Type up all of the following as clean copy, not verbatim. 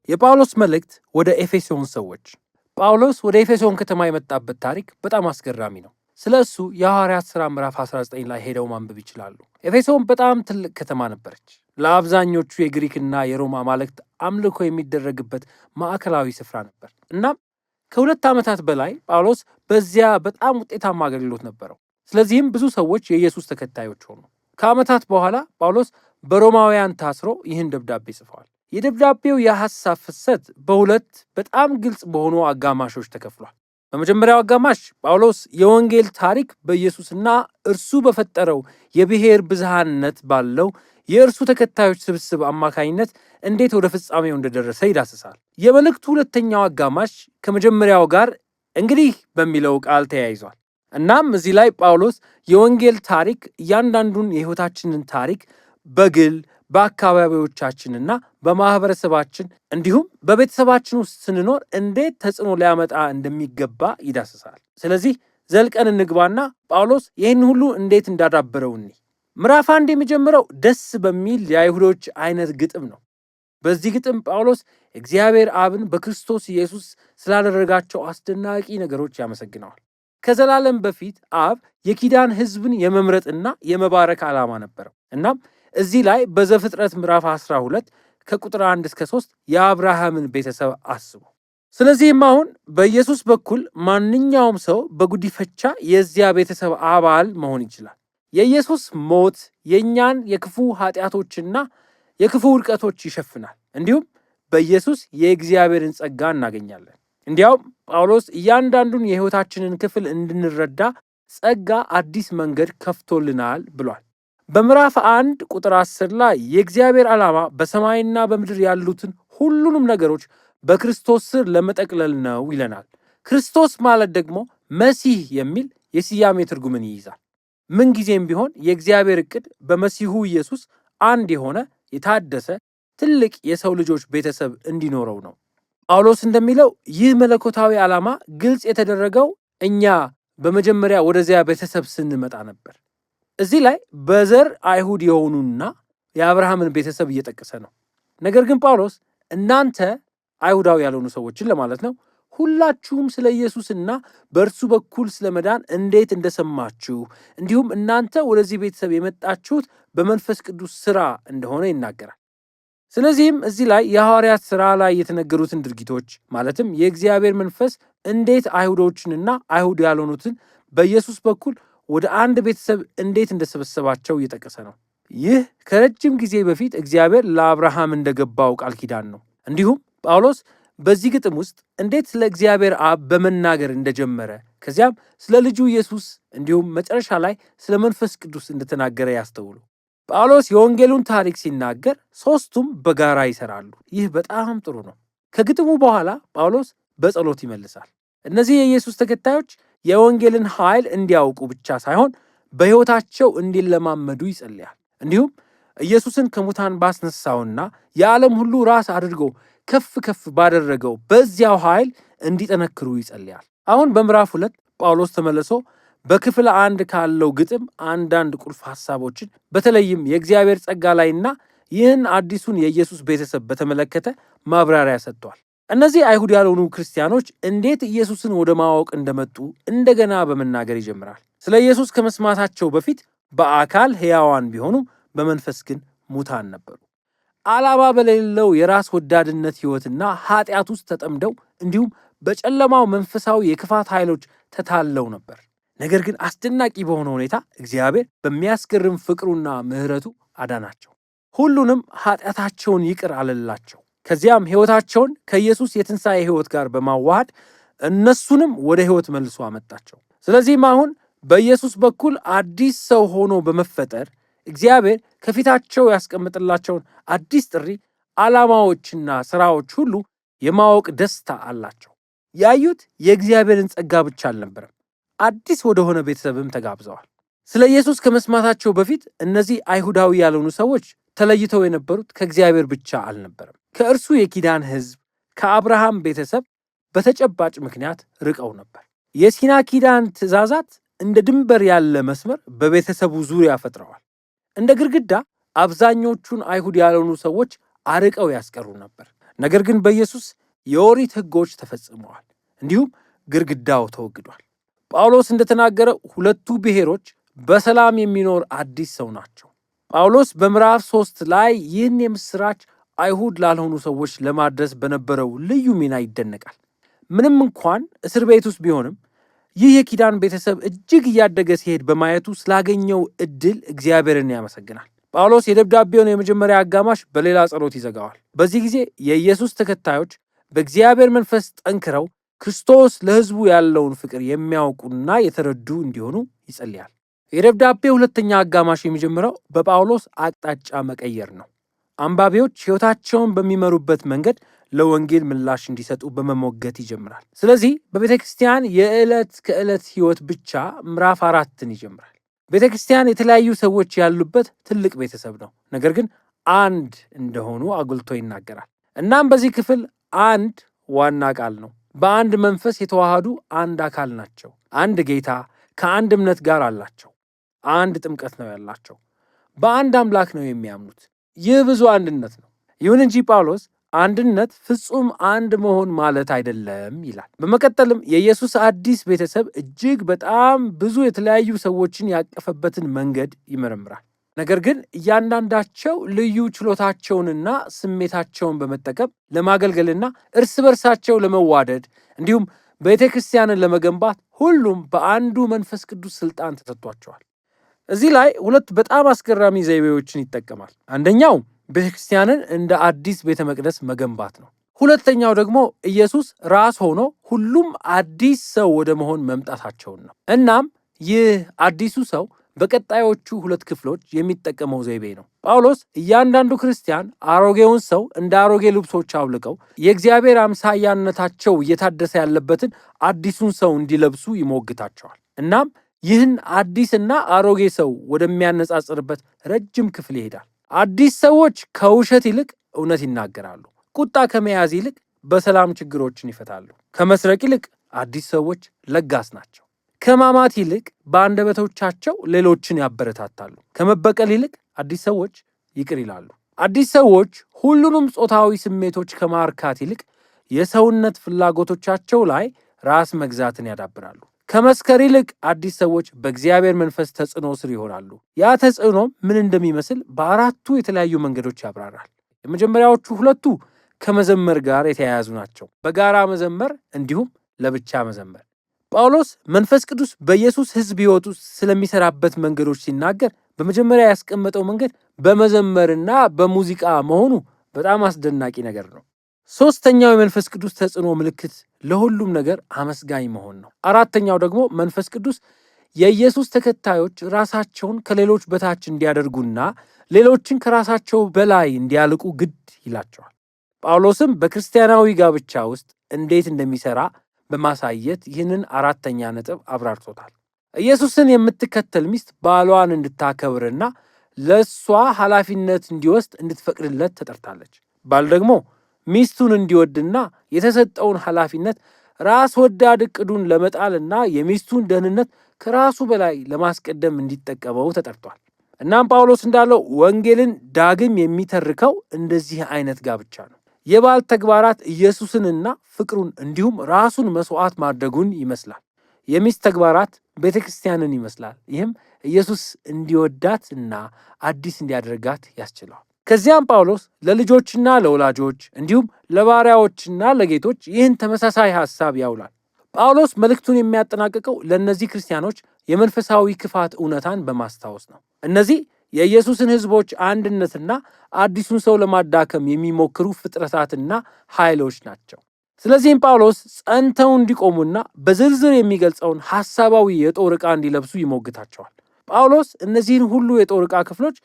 የጳውሎስ መልእክት ወደ ኤፌሶን ሰዎች። ጳውሎስ ወደ ኤፌሶን ከተማ የመጣበት ታሪክ በጣም አስገራሚ ነው። ስለ እሱ የሐዋርያት ሥራ ምዕራፍ 19 ላይ ሄደው ማንበብ ይችላሉ። ኤፌሶን በጣም ትልቅ ከተማ ነበረች። ለአብዛኞቹ የግሪክና የሮማ አማልክት አምልኮ የሚደረግበት ማዕከላዊ ስፍራ ነበር። እናም ከ2 ዓመታት በላይ ጳውሎስ በዚያ በጣም ውጤታማ አገልግሎት ነበረው። ስለዚህም ብዙ ሰዎች የኢየሱስ ተከታዮች ሆኑ። ከዓመታት በኋላ ጳውሎስ በሮማውያን ታስሮ ይህን ደብዳቤ ጽፏል። የደብዳቤው የሐሳብ ፍሰት በሁለት በጣም ግልጽ በሆኑ አጋማሾች ተከፍሏል። በመጀመሪያው አጋማሽ ጳውሎስ የወንጌል ታሪክ በኢየሱስና እርሱ በፈጠረው የብሔር ብዝሃነት ባለው የእርሱ ተከታዮች ስብስብ አማካኝነት እንዴት ወደ ፍጻሜው እንደደረሰ ይዳስሳል። የመልእክቱ ሁለተኛው አጋማሽ ከመጀመሪያው ጋር እንግዲህ በሚለው ቃል ተያይዟል። እናም እዚህ ላይ ጳውሎስ የወንጌል ታሪክ እያንዳንዱን የሕይወታችንን ታሪክ በግል በአካባቢዎቻችንና በማህበረሰባችን እንዲሁም በቤተሰባችን ውስጥ ስንኖር እንዴት ተጽዕኖ ሊያመጣ እንደሚገባ ይዳስሳል። ስለዚህ ዘልቀን እንግባና ጳውሎስ ይህን ሁሉ እንዴት እንዳዳበረው እኒ ምዕራፍ 1 የሚጀምረው ደስ በሚል የአይሁዶች አይነት ግጥም ነው። በዚህ ግጥም ጳውሎስ እግዚአብሔር አብን በክርስቶስ ኢየሱስ ስላደረጋቸው አስደናቂ ነገሮች ያመሰግነዋል። ከዘላለም በፊት አብ የኪዳን ሕዝብን የመምረጥና የመባረክ ዓላማ ነበረው። እናም እዚህ ላይ በዘፍጥረት ምዕራፍ 12 ከቁጥር 1 እስከ 3 የአብርሃምን ቤተሰብ አስቡ። ስለዚህም አሁን በኢየሱስ በኩል ማንኛውም ሰው በጉዲፈቻ የዚያ ቤተሰብ አባል መሆን ይችላል። የኢየሱስ ሞት የእኛን የክፉ ኃጢአቶችና የክፉ ውድቀቶች ይሸፍናል። እንዲሁም በኢየሱስ የእግዚአብሔርን ጸጋ እናገኛለን። እንዲያውም ጳውሎስ እያንዳንዱን የሕይወታችንን ክፍል እንድንረዳ ጸጋ አዲስ መንገድ ከፍቶልናል ብሏል። በምዕራፍ 1 ቁጥር 10 ላይ የእግዚአብሔር ዓላማ በሰማይና በምድር ያሉትን ሁሉንም ነገሮች በክርስቶስ ስር ለመጠቅለል ነው ይለናል። ክርስቶስ ማለት ደግሞ መሲህ የሚል የስያሜ ትርጉምን ይይዛል። ምንጊዜም ቢሆን የእግዚአብሔር ዕቅድ በመሲሁ ኢየሱስ አንድ የሆነ የታደሰ ትልቅ የሰው ልጆች ቤተሰብ እንዲኖረው ነው። ጳውሎስ እንደሚለው ይህ መለኮታዊ ዓላማ ግልጽ የተደረገው እኛ በመጀመሪያ ወደዚያ ቤተሰብ ስንመጣ ነበር። እዚህ ላይ በዘር አይሁድ የሆኑና የአብርሃምን ቤተሰብ እየጠቀሰ ነው። ነገር ግን ጳውሎስ እናንተ አይሁዳዊ ያልሆኑ ሰዎችን ለማለት ነው ሁላችሁም ስለ ኢየሱስና በእርሱ በኩል ስለ መዳን እንዴት እንደሰማችሁ እንዲሁም እናንተ ወደዚህ ቤተሰብ የመጣችሁት በመንፈስ ቅዱስ ሥራ እንደሆነ ይናገራል። ስለዚህም እዚህ ላይ የሐዋርያት ሥራ ላይ የተነገሩትን ድርጊቶች ማለትም የእግዚአብሔር መንፈስ እንዴት አይሁዶችንና አይሁድ ያልሆኑትን በኢየሱስ በኩል ወደ አንድ ቤተሰብ እንዴት እንደሰበሰባቸው እየጠቀሰ ነው። ይህ ከረጅም ጊዜ በፊት እግዚአብሔር ለአብርሃም እንደገባው ቃል ኪዳን ነው። እንዲሁም ጳውሎስ በዚህ ግጥም ውስጥ እንዴት ስለ እግዚአብሔር አብ በመናገር እንደጀመረ ከዚያም ስለ ልጁ ኢየሱስ እንዲሁም መጨረሻ ላይ ስለ መንፈስ ቅዱስ እንደተናገረ ያስተውሉ። ጳውሎስ የወንጌሉን ታሪክ ሲናገር ሦስቱም በጋራ ይሰራሉ። ይህ በጣም ጥሩ ነው። ከግጥሙ በኋላ ጳውሎስ በጸሎት ይመልሳል። እነዚህ የኢየሱስ ተከታዮች የወንጌልን ኃይል እንዲያውቁ ብቻ ሳይሆን በሕይወታቸው እንዲለማመዱ ይጸልያል። እንዲሁም ኢየሱስን ከሙታን ባስነሳውና የዓለም ሁሉ ራስ አድርጎ ከፍ ከፍ ባደረገው በዚያው ኃይል እንዲጠነክሩ ይጸልያል። አሁን በምዕራፍ 2 ጳውሎስ ተመልሶ በክፍል 1 ካለው ግጥም አንዳንድ ቁልፍ ሐሳቦችን በተለይም የእግዚአብሔር ጸጋ ላይና ይህን አዲሱን የኢየሱስ ቤተሰብ በተመለከተ ማብራሪያ ሰጥቷል። እነዚህ አይሁድ ያልሆኑ ክርስቲያኖች እንዴት ኢየሱስን ወደ ማወቅ እንደመጡ እንደገና በመናገር ይጀምራል። ስለ ኢየሱስ ከመስማታቸው በፊት በአካል ሕያዋን ቢሆኑም በመንፈስ ግን ሙታን ነበሩ። ዓላማ በሌለው የራስ ወዳድነት ሕይወትና ኃጢአት ውስጥ ተጠምደው እንዲሁም በጨለማው መንፈሳዊ የክፋት ኃይሎች ተታለው ነበር። ነገር ግን አስደናቂ በሆነ ሁኔታ እግዚአብሔር በሚያስገርም ፍቅሩና ምሕረቱ አዳናቸው። ሁሉንም ኃጢአታቸውን ይቅር አለላቸው። ከዚያም ሕይወታቸውን ከኢየሱስ የትንሣኤ ሕይወት ጋር በማዋሃድ እነሱንም ወደ ሕይወት መልሶ አመጣቸው። ስለዚህም አሁን በኢየሱስ በኩል አዲስ ሰው ሆኖ በመፈጠር እግዚአብሔር ከፊታቸው ያስቀምጥላቸውን አዲስ ጥሪ፣ ዓላማዎችና ሥራዎች ሁሉ የማወቅ ደስታ አላቸው። ያዩት የእግዚአብሔርን ጸጋ ብቻ አልነበረም፣ አዲስ ወደሆነ ቤተሰብም ተጋብዘዋል። ስለ ኢየሱስ ከመስማታቸው በፊት እነዚህ አይሁዳዊ ያልሆኑ ሰዎች ተለይተው የነበሩት ከእግዚአብሔር ብቻ አልነበረም። ከእርሱ የኪዳን ሕዝብ ከአብርሃም ቤተሰብ በተጨባጭ ምክንያት ርቀው ነበር። የሲና ኪዳን ትእዛዛት እንደ ድንበር ያለ መስመር በቤተሰቡ ዙሪያ ፈጥረዋል። እንደ ግድግዳ አብዛኞቹን አይሁድ ያልሆኑ ሰዎች አርቀው ያስቀሩ ነበር። ነገር ግን በኢየሱስ የኦሪት ሕጎች ተፈጽመዋል፣ እንዲሁም ግድግዳው ተወግዷል። ጳውሎስ እንደተናገረው ሁለቱ ብሔሮች በሰላም የሚኖር አዲስ ሰው ናቸው። ጳውሎስ በምዕራፍ 3 ላይ ይህን የምሥራች አይሁድ ላልሆኑ ሰዎች ለማድረስ በነበረው ልዩ ሚና ይደነቃል። ምንም እንኳን እስር ቤት ውስጥ ቢሆንም ይህ የኪዳን ቤተሰብ እጅግ እያደገ ሲሄድ በማየቱ ስላገኘው ዕድል እግዚአብሔርን ያመሰግናል። ጳውሎስ የደብዳቤውን የመጀመሪያ አጋማሽ በሌላ ጸሎት ይዘጋዋል። በዚህ ጊዜ የኢየሱስ ተከታዮች በእግዚአብሔር መንፈስ ጠንክረው ክርስቶስ ለሕዝቡ ያለውን ፍቅር የሚያውቁና የተረዱ እንዲሆኑ ይጸልያል። የደብዳቤው ሁለተኛ አጋማሽ የሚጀምረው በጳውሎስ አቅጣጫ መቀየር ነው። አንባቢዎች ሕይወታቸውን በሚመሩበት መንገድ ለወንጌል ምላሽ እንዲሰጡ በመሞገት ይጀምራል። ስለዚህ በቤተ ክርስቲያን የዕለት ከዕለት ሕይወት ብቻ ምዕራፍ 4ን ይጀምራል። ቤተ ክርስቲያን የተለያዩ ሰዎች ያሉበት ትልቅ ቤተሰብ ነው፣ ነገር ግን አንድ እንደሆኑ አጉልቶ ይናገራል። እናም በዚህ ክፍል አንድ ዋና ቃል ነው። በአንድ መንፈስ የተዋሃዱ አንድ አካል ናቸው። አንድ ጌታ ከአንድ እምነት ጋር አላቸው። አንድ ጥምቀት ነው ያላቸው። በአንድ አምላክ ነው የሚያምኑት። ይህ ብዙ አንድነት ነው። ይሁን እንጂ ጳውሎስ አንድነት ፍጹም አንድ መሆን ማለት አይደለም ይላል። በመቀጠልም የኢየሱስ አዲስ ቤተሰብ እጅግ በጣም ብዙ የተለያዩ ሰዎችን ያቀፈበትን መንገድ ይመረምራል። ነገር ግን እያንዳንዳቸው ልዩ ችሎታቸውንና ስሜታቸውን በመጠቀም ለማገልገልና እርስ በርሳቸው ለመዋደድ እንዲሁም ቤተ ክርስቲያንን ለመገንባት ሁሉም በአንዱ መንፈስ ቅዱስ ስልጣን ተሰጥቷቸዋል። እዚህ ላይ ሁለት በጣም አስገራሚ ዘይቤዎችን ይጠቀማል። አንደኛው ቤተ ክርስቲያንን እንደ አዲስ ቤተ መቅደስ መገንባት ነው። ሁለተኛው ደግሞ ኢየሱስ ራስ ሆኖ ሁሉም አዲስ ሰው ወደ መሆን መምጣታቸውን ነው። እናም ይህ አዲሱ ሰው በቀጣዮቹ ሁለት ክፍሎች የሚጠቀመው ዘይቤ ነው። ጳውሎስ እያንዳንዱ ክርስቲያን አሮጌውን ሰው እንደ አሮጌ ልብሶች አውልቀው የእግዚአብሔር አምሳያነታቸው እየታደሰ ያለበትን አዲሱን ሰው እንዲለብሱ ይሞግታቸዋል። እናም ይህን አዲስና አሮጌ ሰው ወደሚያነጻጽርበት ረጅም ክፍል ይሄዳል። አዲስ ሰዎች ከውሸት ይልቅ እውነት ይናገራሉ። ቁጣ ከመያዝ ይልቅ በሰላም ችግሮችን ይፈታሉ። ከመስረቅ ይልቅ አዲስ ሰዎች ለጋስ ናቸው። ከማማት ይልቅ በአንደበቶቻቸው ሌሎችን ያበረታታሉ። ከመበቀል ይልቅ አዲስ ሰዎች ይቅር ይላሉ። አዲስ ሰዎች ሁሉንም ጾታዊ ስሜቶች ከማርካት ይልቅ የሰውነት ፍላጎቶቻቸው ላይ ራስ መግዛትን ያዳብራሉ። ከመስከር ይልቅ አዲስ ሰዎች በእግዚአብሔር መንፈስ ተጽዕኖ ስር ይሆናሉ። ያ ተጽዕኖም ምን እንደሚመስል በአራቱ የተለያዩ መንገዶች ያብራራል። የመጀመሪያዎቹ ሁለቱ ከመዘመር ጋር የተያያዙ ናቸው። በጋራ መዘመር እንዲሁም ለብቻ መዘመር። ጳውሎስ መንፈስ ቅዱስ በኢየሱስ ሕዝብ ሕይወት ውስጥ ስለሚሰራበት መንገዶች ሲናገር በመጀመሪያ ያስቀመጠው መንገድ በመዘመርና በሙዚቃ መሆኑ በጣም አስደናቂ ነገር ነው። ሶስተኛው የመንፈስ ቅዱስ ተጽዕኖ ምልክት ለሁሉም ነገር አመስጋኝ መሆን ነው። አራተኛው ደግሞ መንፈስ ቅዱስ የኢየሱስ ተከታዮች ራሳቸውን ከሌሎች በታች እንዲያደርጉና ሌሎችን ከራሳቸው በላይ እንዲያልቁ ግድ ይላቸዋል። ጳውሎስም በክርስቲያናዊ ጋብቻ ውስጥ እንዴት እንደሚሰራ በማሳየት ይህንን አራተኛ ነጥብ አብራርቶታል። ኢየሱስን የምትከተል ሚስት ባሏን እንድታከብርና ለእሷ ኃላፊነት እንዲወስድ እንድትፈቅድለት ተጠርታለች። ባል ደግሞ ሚስቱን እንዲወድና የተሰጠውን ኃላፊነት ራስ ወዳድ ዕቅዱን ለመጣልና የሚስቱን ደህንነት ከራሱ በላይ ለማስቀደም እንዲጠቀመው ተጠርቷል። እናም ጳውሎስ እንዳለው ወንጌልን ዳግም የሚተርከው እንደዚህ አይነት ጋብቻ ነው። የባል ተግባራት ኢየሱስንና ፍቅሩን እንዲሁም ራሱን መስዋዕት ማድረጉን ይመስላል። የሚስት ተግባራት ቤተ ክርስቲያንን ይመስላል። ይህም ኢየሱስ እንዲወዳት እና አዲስ እንዲያደርጋት ያስችለዋል። ከዚያም ጳውሎስ ለልጆችና ለወላጆች እንዲሁም ለባሪያዎችና ለጌቶች ይህን ተመሳሳይ ሐሳብ ያውላል። ጳውሎስ መልእክቱን የሚያጠናቅቀው ለእነዚህ ክርስቲያኖች የመንፈሳዊ ክፋት እውነታን በማስታወስ ነው። እነዚህ የኢየሱስን ሕዝቦች አንድነትና አዲሱን ሰው ለማዳከም የሚሞክሩ ፍጥረታትና ኃይሎች ናቸው። ስለዚህም ጳውሎስ ጸንተው እንዲቆሙና በዝርዝር የሚገልጸውን ሐሳባዊ የጦር ዕቃ እንዲለብሱ ይሞግታቸዋል። ጳውሎስ እነዚህን ሁሉ የጦር ዕቃ ክፍሎች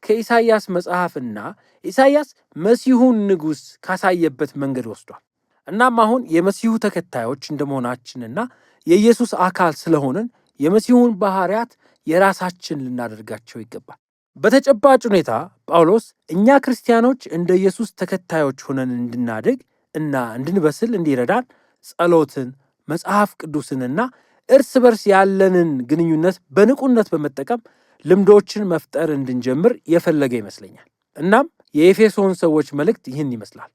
ከኢሳይያስ መጽሐፍና ኢሳይያስ መሲሁን ንጉሥ ካሳየበት መንገድ ወስዷል። እናም አሁን የመሲሁ ተከታዮች እንደመሆናችንና የኢየሱስ አካል ስለሆንን የመሲሁን ባህሪያት የራሳችን ልናደርጋቸው ይገባል። በተጨባጭ ሁኔታ ጳውሎስ እኛ ክርስቲያኖች እንደ ኢየሱስ ተከታዮች ሆነን እንድናድግ እና እንድንበስል እንዲረዳን ጸሎትን፣ መጽሐፍ ቅዱስንና እርስ በርስ ያለንን ግንኙነት በንቁነት በመጠቀም ልምዶችን መፍጠር እንድንጀምር የፈለገ ይመስለኛል። እናም የኤፌሶን ሰዎች መልእክት ይህን ይመስላል።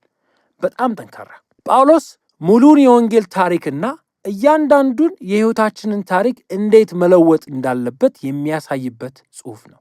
በጣም ጠንካራ። ጳውሎስ ሙሉን የወንጌል ታሪክና እያንዳንዱን የሕይወታችንን ታሪክ እንዴት መለወጥ እንዳለበት የሚያሳይበት ጽሑፍ ነው።